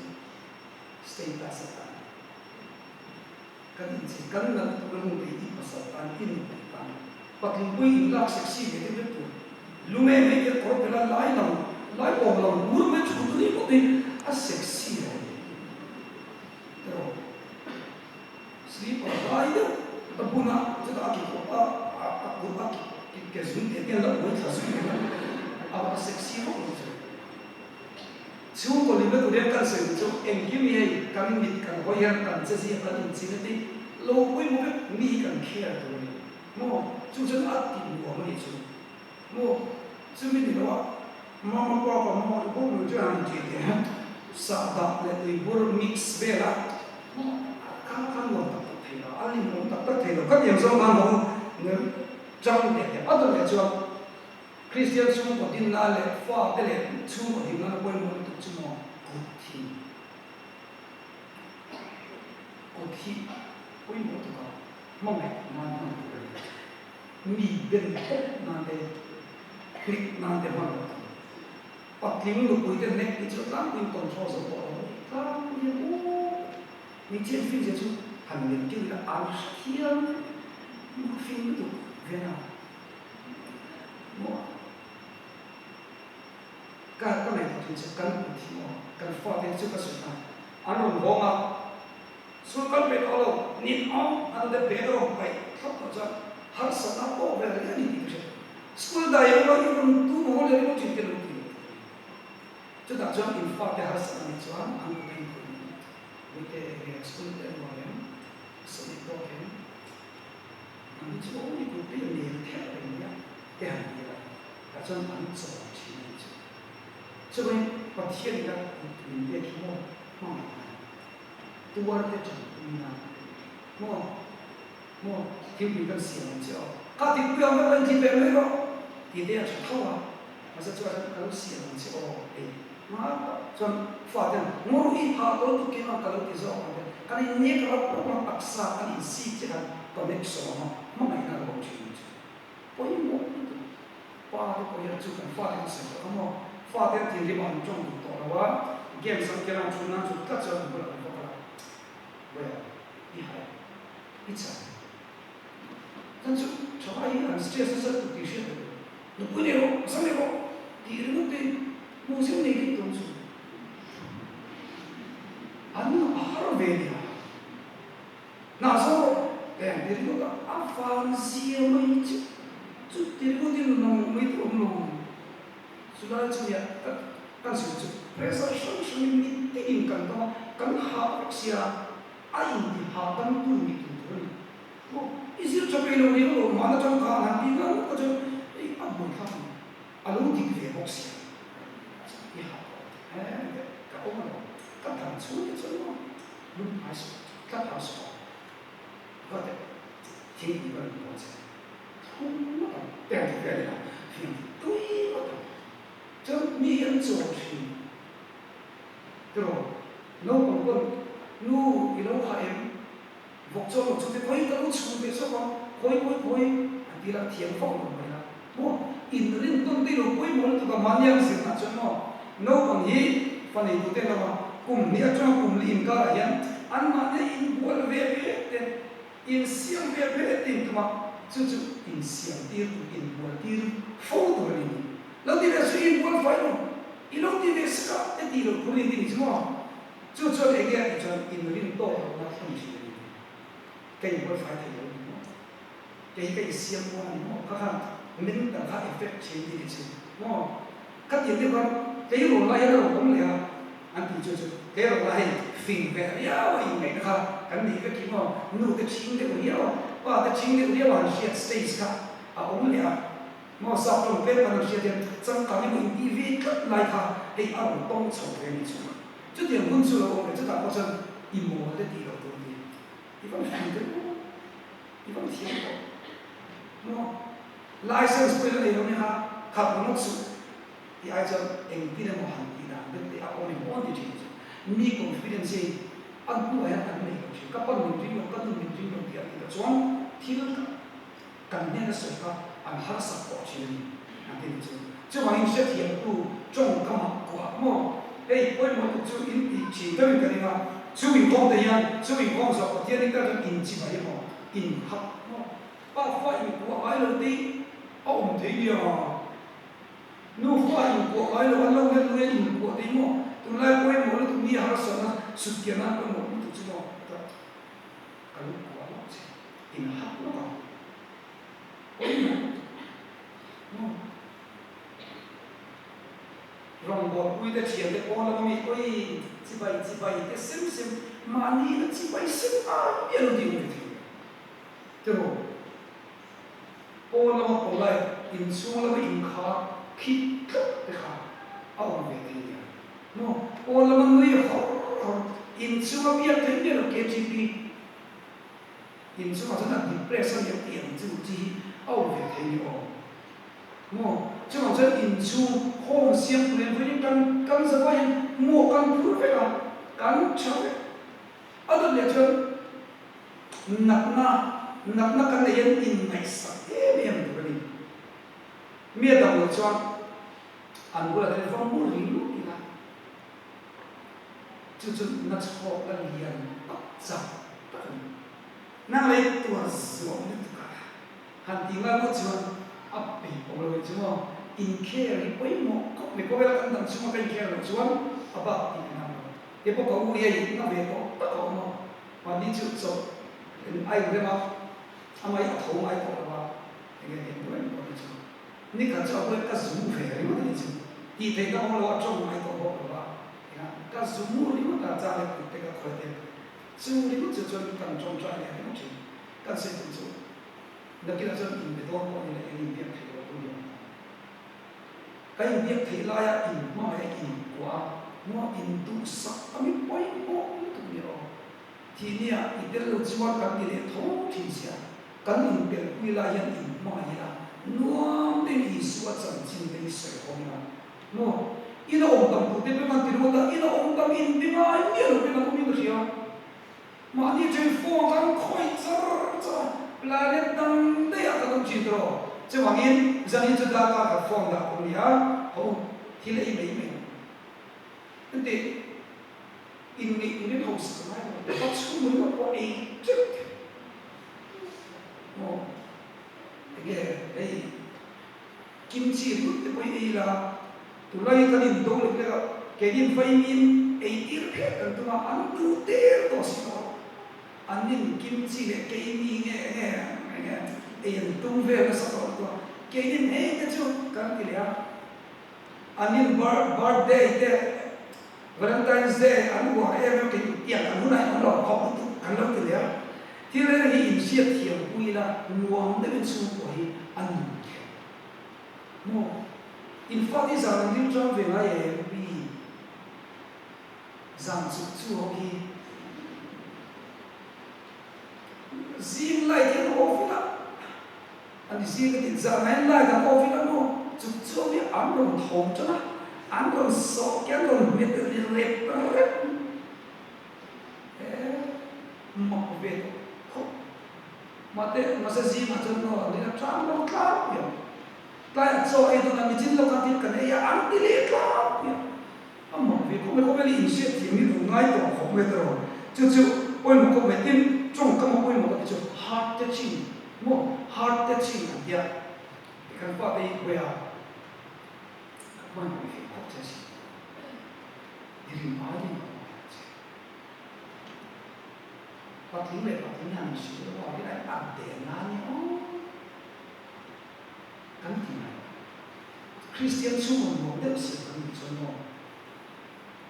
stay pasal ka ka in che kan na tu ro mo i pasal ka in ka patling pui in lak seksi ge te tu lume me ke ko pela lai om lam mur me chu tu ni ko te a seksi pero sleep or die tapuna jada ki ko a ki ke sun te ke la mo tha su ke a seksi ho mo chu ko li me tu de kan se chu en ki mi ai kan mi kan ho ya kan se si kan in si te lo ko mo mi kan care to ni mo chu chen a ti mo mo ni chu mo chu mi ni lo ma ma ko mo ko mo ju an ti de sa da le tu bur mix vela kan mo ta thei la ali mo ta thei la ka yem so ma mo ne chang de a do le chu Christian chu ko din na le fa te le chu ko din na ko mo tu chu mo ko thi ko mo tu ka mo me ma na mi ben na de click na de ma patling lu pui de nek chu tlang in control so ko tlang ye o ni chen fin je chu han ne ki la a hiam mo fin tu ve na mo ka ko ne tu chu kan ku thi mo kan fa de chu ka su na an ro ma su kan pe ko lo ni on an de be ro pai thap ko cha har sa na ko ve le ni ti school da yo lo yo tu mo le mo chin ke lo ti chu da cha in fa de har sa ni chuan an ko pen ko ni te school de mo le so ni ko ke an chu ni ko pe ni te pe ni ya te han ni la da cha an so chi ni chu chu wen pa thien da ni ye ki mo mo tu war te cha ni na mo ti bi kan si ni chu ka ti ku ya ma ban ji pe me ro ti de ya cha tho wa ma sa chu ka lu si ni chu o e ma chuan fa den mo ru i ha to tu ke ma ka lu ti zo ka ni ne ka pa pa sa ka ni si che ka connection ma mai 去去，不因我把的不要就跟发电时候，那么发电天气蛮重多了哇，game 上给人出那出大家不能不了，不要，厉害，一场，但是从那一个世界是的确的，你不能上面个，敌人对某些那个东西，安那阿拉维尼啊，那时候。敌人个阿凡西没就敌人个弄没弄弄，所以就呀，但是就 pressure 上面的定感到，跟下些阿因的下当不米多的，我一些这边的那个马那种看那边个那就阿不看，阿龙的别不些，一下，搞不懂，搞谈出的这种，还是搞谈出。我的听一个人多钱，通了，两个月了，听对了，这面做去，对吧？老公公，路一路还服装出的可以都出的什么，可以，第二天放落来了，我印度人当地路可以摸到个蛮样式那种哦，老公伊翻译不对了嘛，cùng nghĩa cho cùng liền cả là yan, anh mà này in buồn về về in xiang về về tình mà, chứ in xiang tiêu in buồn tiêu, phô đồ này, lâu thì là suy in buồn phải không? In lâu thì là sao? Cái gì đó cũng liên chứ mà, chứ cho này cái cho in liên to là không chỉ cái buồn phải thì là cái xiang buồn nó các hàng mình đã khai effect trên đi chứ, mà các điểm như vậy, cái đồ này là cũng là anh thì cho cái đồ này phình về ya vậy này nữa cái này cái kiểu mà nụ cái chính cái của nhau và cái chính cái của nhau là shit states cả ông này mà sao trong cái mà nó shit thì trong cái những cái vi cất lại cả cái ông đông sầu cái này chứ chứ tiền quân sự là ông này chứ ta có chân im mồm cái gì đâu tôi đi thì vẫn phình cái thì vẫn thiệt mà license bây giờ này nó haขับรถสุดที่อาจจะเองที่เราหันที่นั่นเป็นที่เอาคนที่มั่นที่จริงมี confidence อันผู้ให้อันนี้ก็ใช่กับคนหนึ่งที่เราที่ที่อันนี้ก็ช่วงที่เรากันเนี่ยก็สุดก็อันหาสักพอใช่ไหมอันนี้จริงจะว่าอินเสียที่เราจงกำลังกว่ามั่วเฮ้ยคนมันจะอินจีก็เป็นกันว่าช่วยพ้องแต่ยังช่วยพ้องสักที่นี่ก็จะอินจีไปมั่วอินหักมั่วป้าฟ้าอินกว่าไอ้เราดีเอาไม่ได้เนี่ยนู่นฟ้าอินกว่าไอ้เราเราเรียนอินกว่าดีมั่วतुम लाइक कोई मोल तुम ये हर समय सुत्या ना कोई मोल तुम चलो तो कल को आना चाहिए इन हाथ में का कोई ना नो रंग बोल कोई तो चाहिए तो कौन लोग में कोई चिबाई के सिम मानी ना चिबाई सिम ये लोग दियो थे तो कौन लोग बोला इन सुन लोग इन खा खिट देखा आओ बेटे no all among the in suma bia tenge lo KGB in suma sana depression ya tiang chu chi au ve thei o no chuma cha in chu home siam len phui kan sa vai mo kan phu ve ka kan cha ve ada le cha nak kan le yen in mai sa e me am tu ni me da mo cha an bu la de phong mo ri lu ni la就是那超个脸长，那来多死亡的这个，还另外我就阿北我们就么 in care 不一么，美国为了跟当什么跟 care 就么阿爸你看嘛，也不搞物业那美国不搞嘛，完你就走，爱对吗？阿妈要头爱搞的话，那个也不会搞的就，你看这会个是无费的嘛的就，你听到我老种爱搞的话。ก็สมมุติว่าการจ่ายเงินเป็นกับคนเดียวสมมุติว่าจะจนการจงใจเนี่ยไม่จริงการเสียถึงสุดนักกีฬาจะอินไปตัวคนนี้อินเบียดที่เราดูอยู่การอินเบียดที่ลายอินมาให้อินกว่ามาอินดูสักไม่ไปมองตัวเดียวทีนี้อินเดียเราจะว่าการเรียนท้องถิ่นเสียการอินเบียดวิลายันอินมาอย่างนั้นน้อมได้อิสวะจันทร์จริงได้ใส่ของนั้นน้อina omdam putih memang tidak ada ina omdam ini mana ini loh memang kami tu siapa mana jadi phone kan koi cer planet dang de ya ka chi tro che wangin zani chu da ka form da ko ya ho hi le mai mai ante in house ka mai ko chu mu ko ei chuk mo ege ei kimchi lut te poi ei la tu lai ka din do le ka ke din fai min ei tir phe kan tu ma an tu te to si no an nin kimchi le ke mi nge ei an tung ve ka sa to ke din ei ka chu kan ki le an nin birthday te Valentine's Day an wa em ke ti an nu nai an lo ko tu kan lo ki le ti le hi in sia thiam ui la nuam de ben su ko hi an mo in fact is an lim chang ve la ye bi zang chu ki zim lai ten ofila an zim ke zang lai lai da ofila no chu bi an ron thom cha an ron so ke ron met de rep mo ve ko mate masa zim ma chon no ni na tram lo ka yo ta so ai to na mi jin lo ka tin kan ya an ti le ka yo amma ve ko me ko me li se ti mi lu ngai to ko me tro chu oi mo ko me tin trong ka mo oi mo ka chu heart touching mo heart touching ya kan pa be ko ya ko me ko touching diri ma ni pa tin le pa tin han shi lo wa cái đại de na ni o kan ti na Christian su mo de se kan ni so no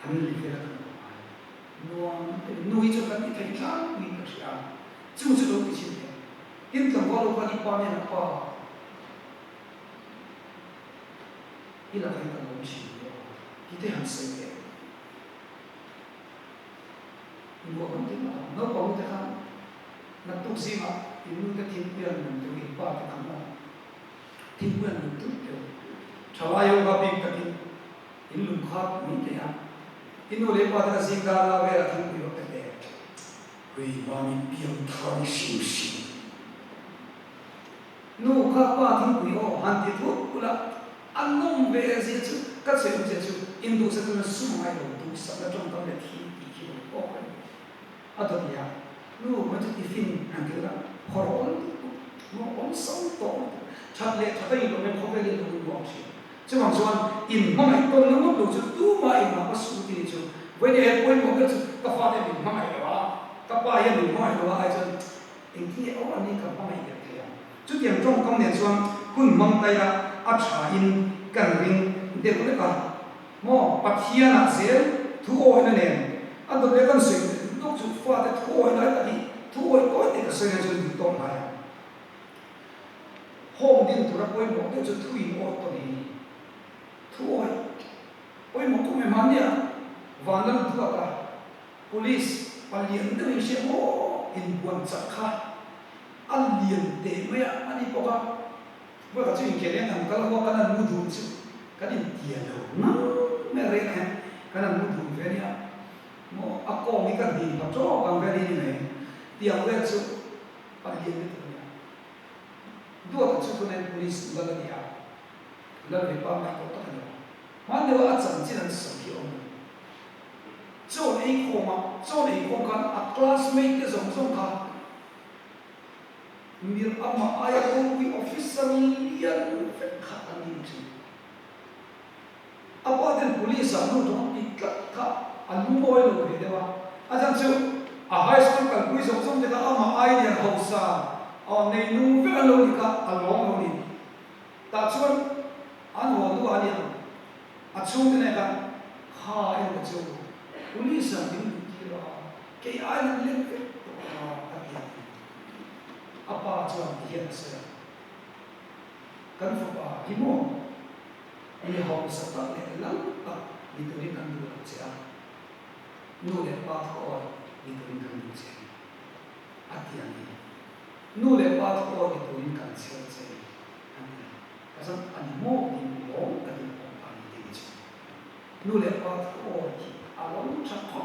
an li fe la nuôi cho các cái thành khác nuôi các sự án chung sự đâu cái chuyện này hiện tượng vào lúc qua đi qua này là qua đi là cái tầng đồng chí đi tới hàng sợi cái mua vấn đề mà nó có một cái khác là tục gì mà thì nuôi cái thiên quyền mình tự nhiên qua cái thằng đó thiên quyền mình tự kiểu trở lại ông bà bị cái in lùng khác mình thế à inu le pa da sing da la ve la thu yo pe de hui ma mi piang thang shu shi nu kha pa thing pu yo han ti thu kula an nom ve ji chu ka se chu chu in du se tu su mai lo du sa la trong kam le thi ti ki lo ko ko a do ya nu ma chu ti fin han ti la horol no on song to chat le cha ta yi lo me ko ve le lo mo chi chứ bằng chuan in mà mày tôn nó ngốc đủ chứ tu mà in mà có số tiền chứ với để quên một cái cà phê để mình mày đó cà phê mình mày đó ai chứ in khi ông anh đi cà phê mày được thế chứ tiền trong công nghệ chuan kun mong tay ra áp trả in cần ring để có cái cả mò bạc hiên là dễ thu hồi nó nè anh tôi lấy con sợi lúc chụp pha để thu hồi lại thì thu hồi có thể cái sợi này chúng tôi lại hôm दिन tôi đã quên một cái chỗ thu in ô tô này thôi ôi một cô mẹ mắn nhỉ và nó thua cả police và liền tới mình sẽ mô in quần chặt khá ăn liền để mấy anh đi bỏ ra với cả chuyện kia thằng cái là cái là mua đồ chứ cái điểm tiền đâu nó mẹ đấy này cái là mua đồ về nhá mô à con mấy cái gì mà cho bằng về đi này tiền về chứ và liền tới nhá đua cái chỗ này police là cái gì à là cái ba mẹ có tất cả mà nếu anh chẳng chỉ là sự kiện cho này không cần à classmate cái giống cả miếng ama ayah kongwi officer lian phải khát anh đi chứ apa den police anu dong ikat ka anu moi lo về đấy à chẳng chịu à high school cần quý giống cái ama ai lian hậu sa này nu về lo đi ka along lo đi ta chuan anh hồ tu anh lian à chung cái này ka ha em cái chỗ police anh đi ra cái ai lian lian về apa chuan hian se kan fa ba himo ni hom sa ta le lam pa ni tu ni kan du cha nu le pa ko ni tu ni kan du cha atian ni nu le pa ko ni tu ni kan cha cha kasan ani mo ni mo ka ni ko pa ni ti cha nu le pa ko ki along cha ko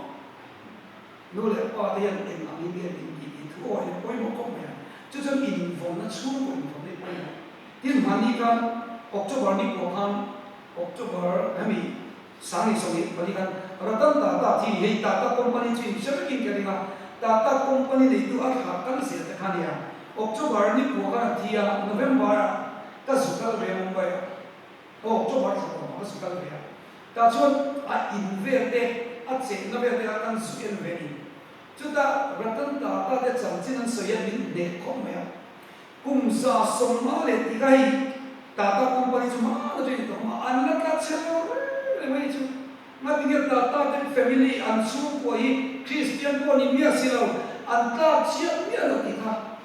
nu le pa de yan en ami ni ni tu o ni ko mo ko me 就这引风那出国引风那边，因为你看October ni ko kan October kami sangi songi bali kan ratan tata thi hei tata company chin shaking keringa tata company nei tu a kha kan se ta khania October ni ko kan thia November ta sukal ve Mumbai October ko ma sukal ve ta chon a investe a che na ve ta kan su en ve ni chuta ratan tata de chang chin an soya bin ne khom ya kum sa somma le ti gai Tata company cuma ada jadi tu, anak kat siapa orang itu, nanti dia tata dari family ansu koi Christian koi ni biasa silau, anta siapa dia lo tika,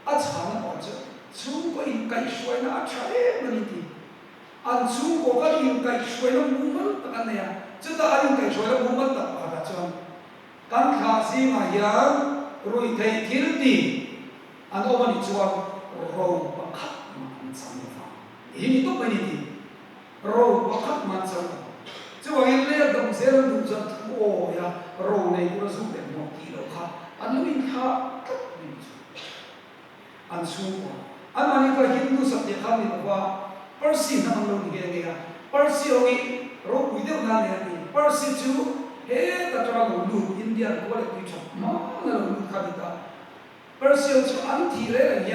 acara aja, su koi ingkai suai na acara meniti, ansu koi ingkai suai na mumal takkan ya, cerita ingkai suai na mumal tak ada cuman, kan kasih mayar, roi teh kirti. An oman ichuan row bakat man sanfa ini to beniti row bakat man sanfa chuan in le dom zel du zat o ya row nei ko zu de mo ki lo kha an lu in kha ni an su an mani ka hindu sabje kha ni wa persi na lo ni ge ya persi ogi row wi de na ne ni persi chu he ta tra lo lu india ko le pi cha ma na lo kha ni ta Persian tu anti le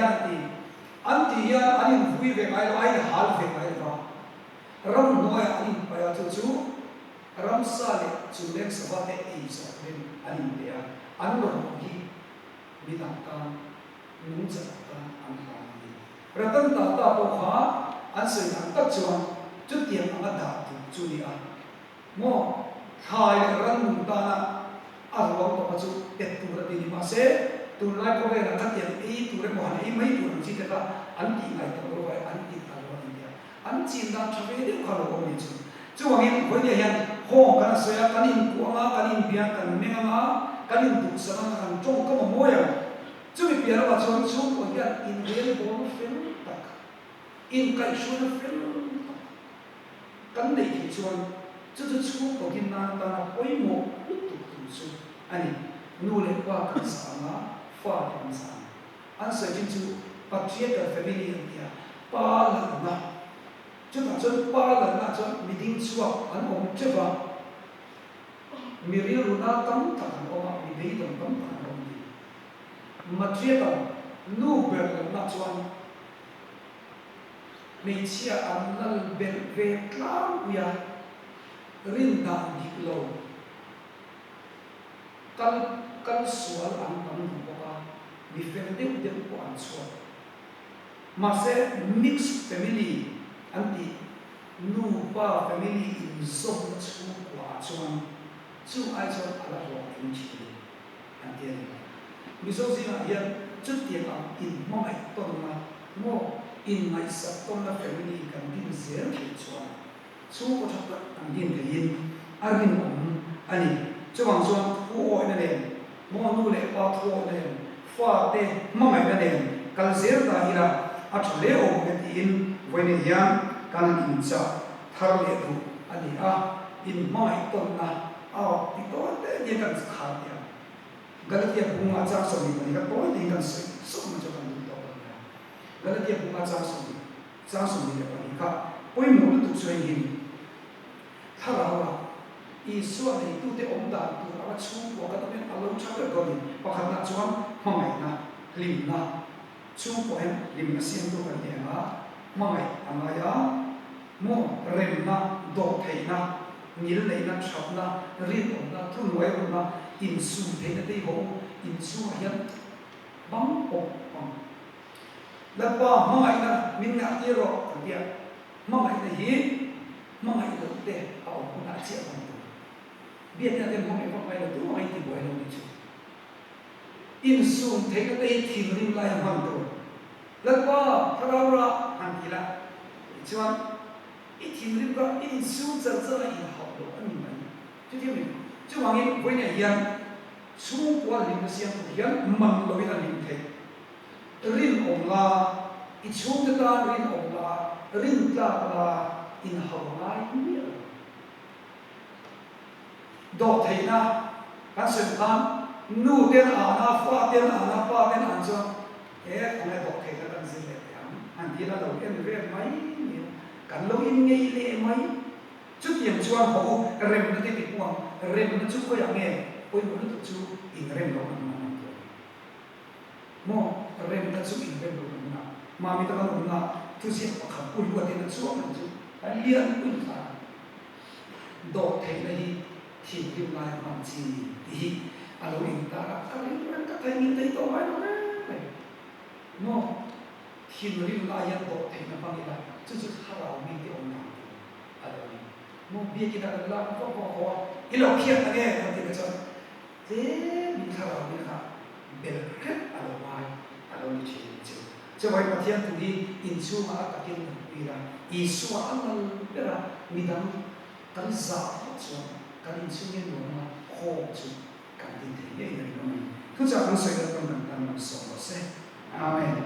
anti ya anin hui ve mai lo ai hal ve mai lo ram no ya anin pa ya chu ram sa le chu lek sa ba te e sa le anin ya an lo hi mi ta ta nu cha ta an ha ni ratan ta ta po kha an se na ta chuan chu tiam ang da tu chu ni a mo khai le ran mun ta na a lo to chu te tu ra ti ma se tu lai ko le na tiam e tu re mo han e mai tu chi ta an ti ngai ta ro vai an ti ta ro ni ya an chin da cha ve de kha lo ni chu chu wa hin ko ni hian ho kan so ya kan in ko ma kan in bia kan me ma kan in du sa ma kan chong ko mo ya chu bi pia ra chuan chu ko ya in re bo no fel tak in kai shu na fel kan nei ki chuan chu chu ko kin na ta na poi mo tu tu chu ani nu le kwa kan sa ma fa kan sa an sa jin chu patriarchal family dia pa la na chu ta chu pa la na chu meeting chuak an om che ba mi ri ru na tam ta kan oma mi dei dom tam ta kan ni matriarchal nu ber na chuan mi chia an nal ber ve tlang ya rin da dik lo kan sual an tam ko ka mi family de ko an sual ma se mixed family anti nu pa family in so chu kwa chuan chu ai chuan ala ro in chi anti mi so si na ya chu ti ka in mo ai to na mo in mai sa to na family kan din zer ki chuan chu ko thap an din de yin arin om ani chu wang chuan hu oi na le mo nu le pa tho le fa te mo mai na le kal zer da ira a thale o me tin voine hian kan in cha thar le du ani a in mai ton na a ti to te ni kan kha ya galatia bunga cha so ni ka to ni kan so ma cha kan to ya galatia bunga cha so ni ni ka poi mo tu so hin thara wa i so ni tu te om da tu ra chu ko ka ta men alo cha le ko ni pa kha na chuan mai na lim na chu ko hem lim na siam tu kan ya mai amaya mo rem na do thei na nil nei na thap na rin om na thun wai om na in su thei na dei ho in su hian bang o bang la pa mai na min na ti ro dia mai na hi mai lo te au na chia bang biết là cái mong em phải là đúng anh thì buổi đâu đi chứ in sun thấy cái đây thì mình lại hoàn toàn lần qua thằng nào ra anh thì là chứ anh ít thì mình có in sun chân chân là in học được anh mình chứ thế mình chứ mà anh với nhà hiền xuống qua liền cái xem hiền mầm đối là liền thế rin ông là ít xuống cái ta rin ông là rin ta là in học lại nhiều độ thầy na kan sen kan nu ten ana fa ten ana pa ten an cho anh ấyบอกthầyกันสิเลยanhที่เราเอ็นเรียนไหมกันเราอินไงเลยไหมชุดอย่างชวนเขาเริ่มนั่นที่ติดห่วงเริ่มนั่นชุดก็อย่างเงี้ยโอ้ยมันต้องชุดอินเริ่มเรามันโม่เริ่มนั่นชุดอินเริ่มเรามันมามีตะวันมันนะทุกสิ่งประคับอุ้ยว่าที่นั่นชุดมันชุดเลี้ยงอุ้ยตาดอกเทนในที่ที่ลายมันชีที่เราอินตาก็เรื่องนั้นก็ไทยมีไทยตัวไว้แล้วนะโม่ที่เราเรียนลายดอกเทนมันบางอย่างจุดๆถ้าเรามีที่องค์นั้นอะไรนี่โม่เบี้ยกินอะไรล่ะก็พออีหลอกเขียนอะไรคนที่ก็จะมีถ้าเราเนี่ยครับเบลเคล็ดอะไรไว้อะไรนี่เชื่อจะไว้มาเทียนตรงนี้อินซูมาตะกินปีละอิสุวาอันนั้นเป็นอะไรมีดังกันซาส่วนกันอินซูเนี่ยหนูมาโคจุกันดินเทียนเนี่ยหนูทุกอย่างรู้สึกว่าต้องการส่งเราเสอาเมน